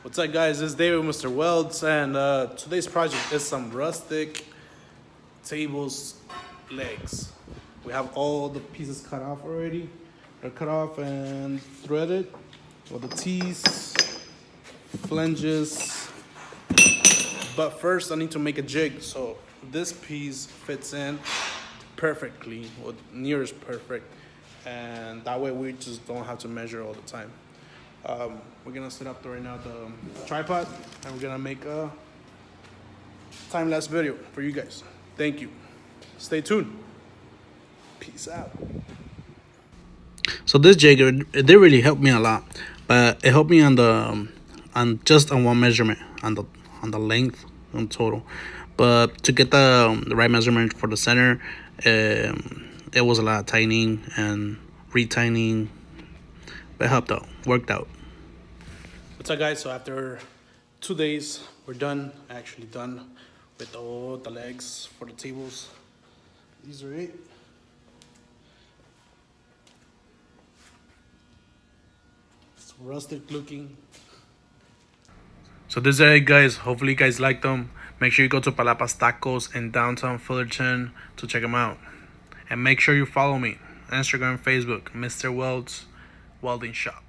What's up, guys? This is David, Mr. Welds, and today's project is some rustic tables legs. We have all the pieces cut off already. They're cut off and threaded with the T's, flanges. But first I need to make a jig, so this piece fits in perfectly, or near as perfect, and that way we just don't have to measure all the time. We're gonna set up right now the tripod, and we're gonna make a time-lapse video for you guys. Thank you. Stay tuned. Peace out. So this jig, it did really help me a lot, but it helped me on one measurement, on the length in total. But to get the right measurement for the center, it was a lot of tightening and retightening. But it helped out, worked out. What's up, guys? So after 2 days, we're done, actually done with all the legs for the tables. These are it. It's rustic looking. So this is it, guys. Hopefully you guys like them. Make sure you go to Palapas Tacos in downtown Fullerton to check them out. And make sure you follow me, Instagram, Facebook, Mr. Welds Welding Shop.